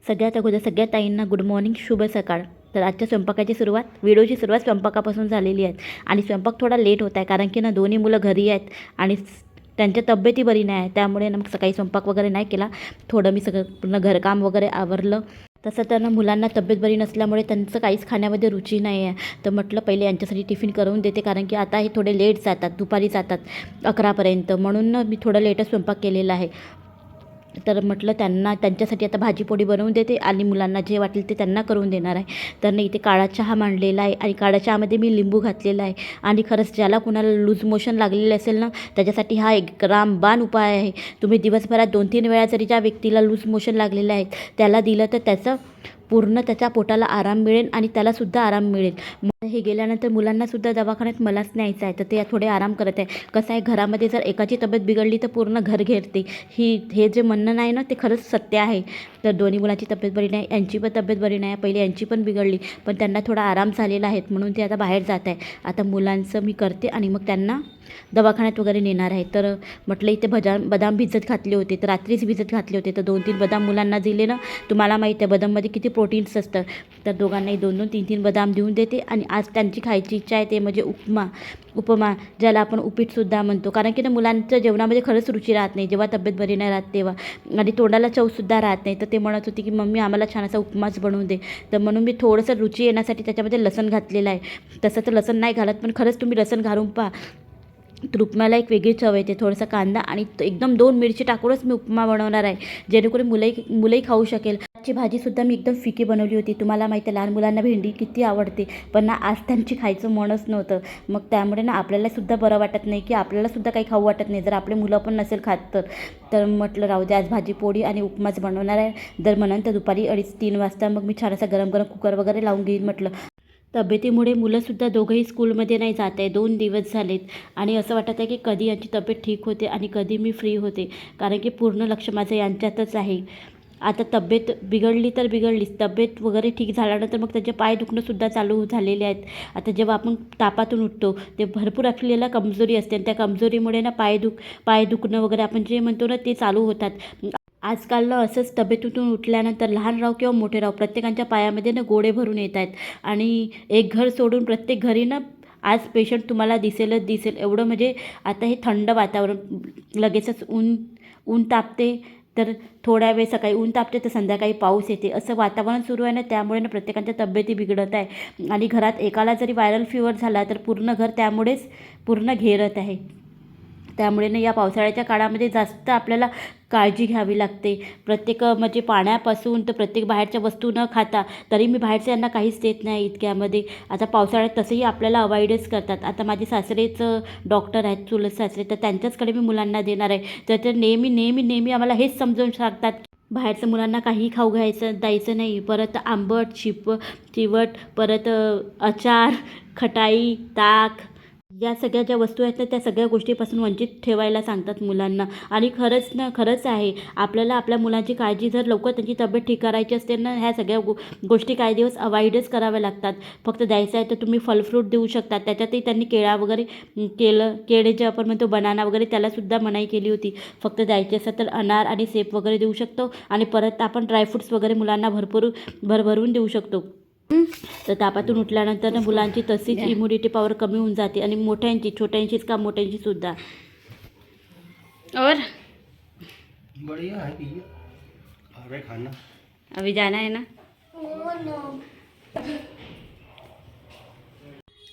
सगळ्यात अगोदर सगळ्या ताईंना गुड मॉर्निंग, शुभ सकाळ. तर आजच्या स्वयंपाकाची व्हिडिओची सुरुवात स्वयंपाकापासून झालेली आहे. आणि स्वयंपाक थोडा लेट होत आहे कारण की ना दोन्ही मुलं घरी आहेत आणि त्यांच्या तब्येती बरी नाही आहे. त्यामुळे ना मग सकाळी स्वयंपाक वगैरे नाही केला. थोडं मी सगळं पूर्ण घरकाम वगैरे आवरलं. तसं तर ना मुलांना तब्येत बरी नसल्यामुळे त्यांचं काहीच खाण्यामध्ये रुची नाही आहे. तर म्हटलं पहिले यांच्यासाठी टिफिन करून देते कारण की आता हे थोडे लेट जातात, दुपारी जातात 11पर्यंत. म्हणून ना मी थोडं लेटच स्वयंपाक केलेला आहे. तर म्हटलं त्यांच्यासाठी आता भाजीपोळी बनवून देते आणि मुलांना जे वाटेल ते त्यांना करून देणार आहे. तर ना इथे काळा चहा मांडलेला आहे आणि काळा चहामध्ये मी लिंबू घातलेला आहे. आणि खरंच ज्याला कुणाला लूज मोशन लागलेले असेल ना त्याच्यासाठी हा एक रामबाण उपाय आहे. तुम्ही दिवसभरात 2-3 वेळा जरी ज्या व्यक्तीला लूज मोशन लागलेलं आहे त्याला दिलं तर त्याचं पूर्ण त्याच्या पोटाला आराम मिळेल आणि त्यालासुद्धा आराम मिळेल. हे गेल्यानंतर मुलांनासुद्धा दवाखान्यात मलाच न्यायचं आहे. तर ते थोडे आराम करत आहे. कसं आहे, घरामध्ये जर एकाची तब्येत बिघडली तर पूर्ण घर घेरते. हे जे म्हणणं नाही ना ते खरंच सत्य आहे. तर दोन्ही मुलांची तब्येत बरी नाही, यांची पण तब्येत बरी नाही. पहिले यांची पण बिघडली पण त्यांना थोडा आराम झालेला आहे म्हणून ते आता बाहेर जात आहे. आता मुलांचं मी करते आणि मग त्यांना दवाखान्यात वगैरे नेणार आहे. तर म्हटलं इथे बदाम भिजत घातले होते, तर रात्रीच भिजत घातले होते. तर 2-3 बदाम मुलांना दिले ना. तुम्हाला माहीत आहे बदाममध्ये किती प्रोटीन्स असतं. तर दोघांनाही 2-2, 3-3 बदाम देऊन देते. आणि आज त्यांची खायची इच्छा आहे ते म्हणजे उपमा ज्याला आपण उपीटसुद्धा म्हणतो. कारण की ना मुलांच्या जेवणामध्ये खरंच रुची राहत नाही जेव्हा तब्येत बरी नाही राहत तेव्हा. आणि तोंडाला चवसुद्धा राहत नाही. तर ते म्हणत होते की मम्मी आम्हाला छान असा उपमाच बनवून दे. तर म्हणून मी थोडंसं रुची येण्यासाठी त्याच्यामध्ये लसण घातलेलं आहे. तसं तर लसण नाही घालत पण खरंच तुम्ही लसण घालून पहा. तर उपम्याला एक वेगळी चव येते. थोडासा कांदा आणि एकदम 2 मिरची टाकूनच मी उपमा बनवणार आहे जेणेकरून मुलंही खाऊ शकेल. आजची भाजीसुद्धा मी एकदम फिकी बनवली होती. तुम्हाला माहिती आहे लहान मुलांना भेंडी किती आवडते पण ना आज त्यांची खायचं मनच नव्हतं. मग त्यामुळे ना आपल्यालासुद्धा बरं वाटत नाही की आपल्यालासुद्धा काही खाऊ वाटत नाही जर आपले मुलं पण नसेल खात तर म्हटलं राहू दे आज भाजी पोळी आणि उपमाच बनवणार आहे. तर म्हणून तर दुपारी 2:30-3 वाजता मग मी छान असा गरम गरम कुकर वगैरे लावून घेईन म्हटलं. तब्येतीमुळे मुलंसुद्धा दोघंही स्कूलमध्ये नाही जात आहे. 2 दिवस झालेत आणि असं वाटत आहे की कधी यांची तब्येत ठीक होते आणि कधी मी फ्री होते. कारण की पूर्ण लक्ष माझं यांच्यातच आहे. आता तब्येत बिघडली तर बिघडलीच. तब्येत वगैरे ठीक झाल्यानंतर मग त्याचे पाय दुखणंसुद्धा चालू झालेले आहेत. आता जेव्हा आपण तापातून उठतो ते भरपूर आपल्याला कमजोरी असते आणि त्या कमजोरीमुळे ना पाय दुखणं वगैरे आपण जे म्हणतो ना ते चालू होतात. आजकाल ना असंच तब्येतीतून उठल्यानंतर लहान राव किंवा मोठे राव प्रत्येकाच्या पायामध्ये ना गोळे भरून येत आहेत. आणि एक घर सोडून प्रत्येक घरी ना आज पेशंट तुम्हाला दिसेल एवढं. म्हणजे आता हे थंड वातावरण लगेचच ऊन तापते तर थोड्या वेळ सकाळी ऊन तापते तर संध्याकाळी पाऊस येते असं वातावरण सुरू आहे ना. त्यामुळे ना प्रत्येकाच्या तब्येती बिघडत आहे. आणि घरात एकाला जरी व्हायरल फीवर झाला तर पूर्ण घर त्यामुळेच पूर्ण घेरत आहे. त्यामुळे ना या पावसाळ्याच्या काळामध्ये जास्त आपल्याला काळजी घ्यावी लागते. प्रत्येक म्हणजे पाण्यापासून तर प्रत्येक बाहेरच्या वस्तू न खाता. तरी मी बाहेरचं यांना काहीच देत नाही इतक्यामध्ये. आता पावसाळ्यात तसंही आपल्याला अवॉइडच करतात. आता माझे सासरेच डॉक्टर आहेत, चुलत सासरे, तर त्यांच्याचकडे मी मुलांना देणार आहे. तर ते नेहमी आम्हाला हेच समजावून सांगतात बाहेरचं मुलांना काही खाऊ द्यायचं नाही. परत आंबट चिवट परत अचार, खटाई, ताक या सगळ्या ज्या वस्तू आहेत ना त्या सगळ्या गोष्टीपासून वंचित ठेवायला सांगतात मुलांना. आणि खरंच आहे आपल्याला आपल्या मुलांची काळजी जर लवकर त्यांची तब्येत ठीक करायची असते ना ह्या सगळ्या गोष्टी काही दिवस अवॉइडच कराव्या लागतात. फक्त द्यायचं आहे तर तुम्ही फलफ्रूट देऊ शकता. त्याच्यातही त्यांनी केळा वगैरे केळे जे आपण म्हणतो बनाना वगैरे त्यालासुद्धा मनाई केली होती. फक्त द्यायचे असेल तर अनार आणि सेब वगैरे देऊ शकतो. आणि परत आपण ड्रायफ्रूट्स वगैरे मुलांना भरभरून देऊ शकतो. तर तापातून उठल्यानंतर ना मुलांची तशीच इम्युनिटी पॉवर कमी होऊन जाते आणि छोट्यांचीच का मोठ्यांची सुद्धा. और बढ़िया है भैया, अरे खाना अभी जाना है ना.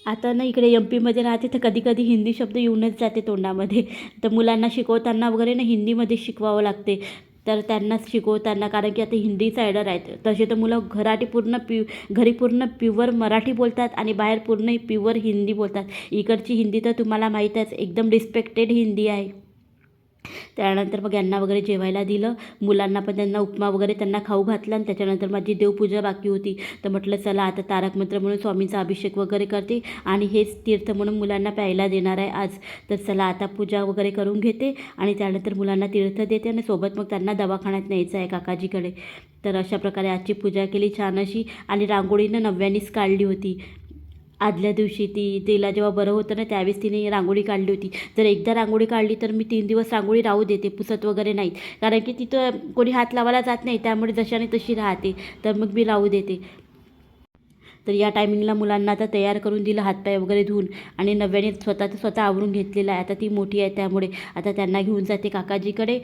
आता ना इकडे MP मध्ये राहते तर कधी कधी हिंदी शब्द येऊनच जाते तोंडामध्ये. तर मुलांना शिकवताना वगैरे ना हिंदीमध्ये शिकवावं लागते. तर त्यांना शिकवताना कारण की आता हिंदी सायडर आहेत तसे तर मुलं घरी पूर्ण प्युअर मराठी बोलतात आणि बाहेर पूर्ण प्युअर हिंदी बोलतात. इकडची हिंदी तर तुम्हाला माहीत आहे एकदम रिस्पेक्टेड हिंदी आहे. त्यानंतर मग यांना वगैरे जेवायला दिलं. मुलांना पण त्यांना उपमा वगैरे त्यांना खाऊ घातला. आणि त्याच्यानंतर माझी देवपूजा बाकी होती. तर म्हटलं चला आता तारक मंत्र म्हणून स्वामींचा अभिषेक वगैरे करते आणि हेच तीर्थ म्हणून मुलांना प्यायला देणार आहे आज. तर चला आता पूजा वगैरे करून घेते आणि त्यानंतर मुलांना तीर्थ देते आणि सोबत मग त्यांना दवाखान्यात न्यायचं आहे काकाजीकडे. तर अशा प्रकारे आजची पूजा केली छान अशी. आणि रांगोळीनं नव्यानेच काढली होती. आदल्या दिवशी तिला जेव्हा बरं होतं ना त्यावेळेस तिने रांगोळी काढली होती. जर एकदा रांगोळी काढली तर मी 3 दिवस रांगोळी राहू देते, पुसत वगैरे नाहीत, कारण की तिथं कोणी हात लावायला जात नाही, त्यामुळे जशाने तशी राहते, तर मग मी राहू देते. तर या टायमिंगला मुलांना आता तयार करून दिलं, हातपाय वगैरे धुवून, आणि नव्याने स्वतः आवरून घेतलेलं आहे. आता ती मोठी आहे त्यामुळे आता त्यांना घेऊन जाते काकाजीकडे.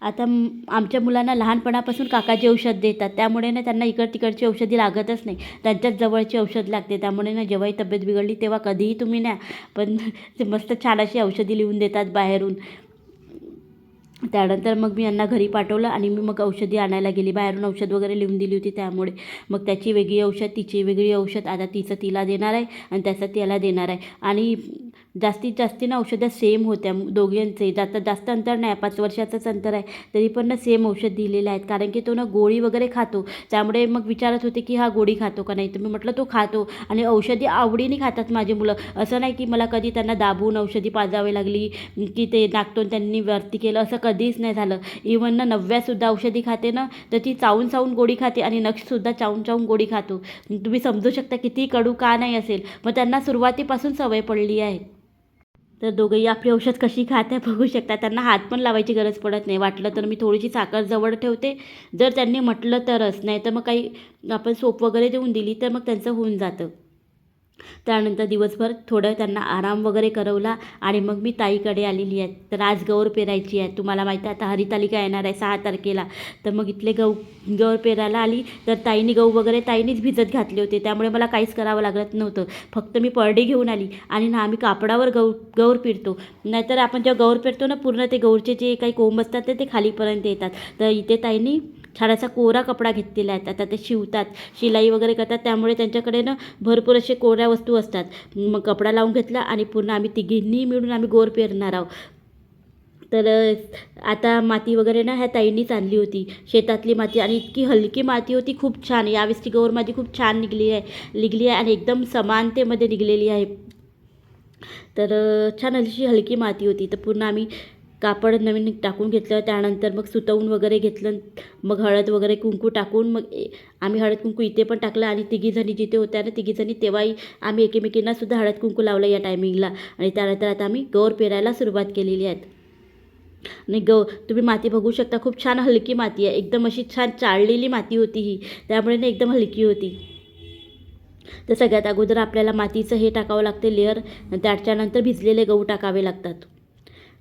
आता आमच्या मुलांना लहानपणापासून काकाजी औषध देतात, त्यामुळे ना त्यांना तिकडची औषधी लागतच नाही, त्यांच्याच जवळची औषध लागते. त्यामुळे ना जेव्हाही तब्येत बिघडली तेव्हा कधीही तुम्ही न्या, पण ते मस्त छान अशी औषधी लिहून देतात बाहेरून. त्यानंतर मग मी यांना घरी पाठवलं आणि मी मग औषधी आणायला गेली. बाहेरून औषध वगैरे लिहून दिली होती, त्यामुळे मग त्याची वेगळी औषध, तिची वेगळी औषध, आता तिचं तिला देणार आहे आणि त्याचं त्याला देणार आहे. आणि जास्तीत जास्त ना औषधं सेम होत्या दोघांचे, जास्त अंतर नाही, 5 वर्षाचंच अंतर आहे, तरी पण ना सेम औषध दिलेलं आहेत, कारण की तो ना गोळी वगैरे खातो. त्यामुळे मग विचारत होते की हा गोळी खातो का नाही, तर मी म्हटलं तो खातो, आणि औषधी आवडीने खातात माझे मुलं. असं नाही की मला कधी त्यांना दाबून औषधी पाजावी लागली की ते नाकतोंड त्यांनी वरती केलं, असं कधीच नाही झालं. इवन ना नव्यासुद्धा औषधी खाते ना, तर ती चावून गोळी खाते, आणि नक्षसुद्धा चावून गोळी खातो. तुम्ही समजू शकता किती कडू का नाही असेल, मग त्यांना सुरुवातीपासून सवय पडली आहे. तर दोघंही आपली औषध कशी खात आहे बघू शकता. त्यांना हात पण लावायची गरज पडत नाही. वाटलं तर मी थोडीशी साखर जवळ ठेवते, जर त्यांनी म्हटलं तरच, नाही तर मग काही आपण सोप वगैरे देऊन दिली तर मग त्यांचं होऊन जातं. त्यानंतर दिवसभर थोडं त्यांना आराम वगैरे करवला, आणि मग मी ताईकडे आलेली आहे. तर आज गौर पेरायची आहे, तुम्हाला माहिती आहे आता हरितालिका येणार आहे 6 तारखेला. तर मग इथले गौर पेरायला आली, तर ताईनी गहू वगैरे ताईनीच भिजत घातले होते, त्यामुळे मला काहीच करावं लागत नव्हतं. फक्त मी परडी घेऊन आली, आणि ना आम्ही कापडावर गौर पेरतो, नाहीतर आपण जेव्हा गौर पेरतो ना पूर्ण ते गौरचे जे काही कोंब असतात ते खालीपर्यंत येतात. तर इथे ताईनी छान असा कोरा कपडा घेतलेला आहे. आता ते शिवतात, शिलाई वगैरे करतात, त्यामुळे त्यांच्याकडे ना भरपूर असे कोऱ्या वस्तू असतात. मग कपडा लावून घेतला, आणि पूर्ण आम्ही तिघींनी मिळून आम्ही गौर पेरणार आहोत. तर आता माती वगैरे ना ह्या ताईंनीच आणली होती, शेतातली माती, आणि इतकी हलकी माती होती, खूप छान. यावेळेसची गौर माती खूप छान निघली आहे आणि एकदम समानतेमध्ये निघलेली आहे. तर छान अशी हलकी माती होती. तर पूर्ण आम्ही कापड नवीन टाकून घेतलं, त्यानंतर मग सुतवून वगैरे घेतलं, मग हळद वगैरे कुंकू टाकून मग आम्ही हळद कुंकू इथे पण टाकलं, आणि तिघीजणी जिथे होत्या ना तिघीजणी तेव्हाही आम्ही एकमेकींनासुद्धा हळद कुंकू लावलं या टायमिंगला. आणि त्यानंतर आता आम्ही गौर पेरायला सुरुवात केलेली आहे. आणि तुम्ही माती बघू शकता, खूप छान हलकी माती आहे, एकदम अशी छान चाळलेली माती होती ही, त्यामुळे ना एकदम हलकी होती. तर सगळ्यात अगोदर आपल्याला मातीचं हे टाकावं लागते लेअर, त्याच्यानंतर भिजलेले गहू टाकावे लागतात,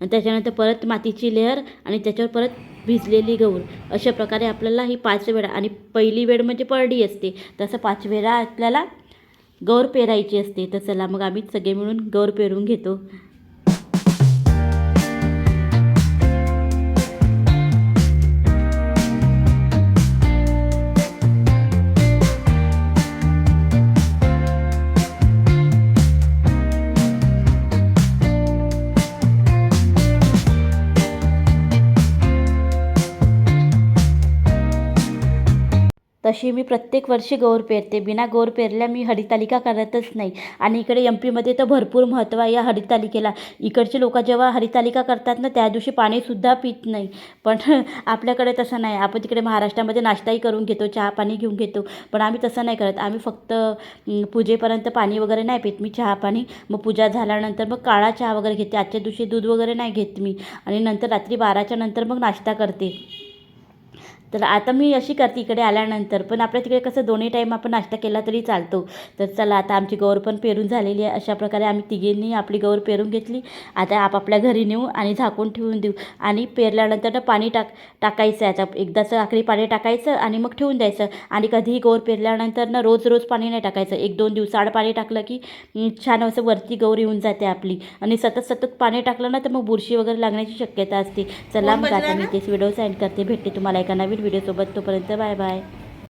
आणि त्याच्यानंतर परत मातीची लेअर, आणि त्याच्यावर परत भिजलेली गौर. अशा प्रकारे आपल्याला ही 5 वेळा, आणि पहिली वेळ म्हणजे परडी असते, तसं 5 वेळा आपल्याला गौर पेरायची असते. तर चला मग आम्ही सगळे मिळून गौर पेरून घेतो. तशी मी प्रत्येक वर्षी गौर पेरते, बिना गौर पेरल्या मी हरितालिका करतच नाही. आणि इकडे MP तर भरपूर महत्त्व आहे या हरितालिकेला. इकडचे लोक जेव्हा हरितालिका करतात ना त्या दिवशी पाणीसुद्धा पित नाही, पण आपल्याकडे तसं नाही. आपण तिकडे महाराष्ट्रामध्ये नाश्ताही करून घेतो, चहा पाणी घेऊन घेतो, पण आम्ही तसं नाही करत. आम्ही फक्त पूजेपर्यंत पाणी वगैरे नाही पित मी, चहा पाणी. मग पूजा झाल्यानंतर मग काळा चहा वगैरे घेते. आजच्या दिवशी दूध वगैरे नाही घेत मी, आणि नंतर रात्री 12च्या नंतर मग नाश्ता करते. तर आता मी अशी करते इकडे आल्यानंतर, पण आपल्या तिकडे कसं दोन्ही टाईम आपण नाश्ता केला तरी चालतो. तर चला आता आमची गौर पण पेरून झालेली आहे. अशा प्रकारे आम्ही तिघींनी आपली गौर पेरून घेतली. आता आपापल्या घरी नेऊ आणि झाकून ठेवून देऊ, आणि पेरल्यानंतर ना पाणी टाकायचं आहे. आता एकदाचं आखरी पाणी टाकायचं आणि मग ठेवून द्यायचं. आणि कधीही गौर पेरल्यानंतर ना रोज पाणी नाही टाकायचं, 1-2 दिवसाआड पाणी टाकलं की छान असं वरती गौर येऊन जाते आपली. आणि सतत पाणी टाकलं ना तर मग बुरशी वगैरे लागण्याची शक्यता असते. चला मग आता मी तेच व्हिडिओ सेंड करते. भेटते तुम्हाला एका नवीन व्हिडिओसोबत. तोपर्यंत बाय बाय.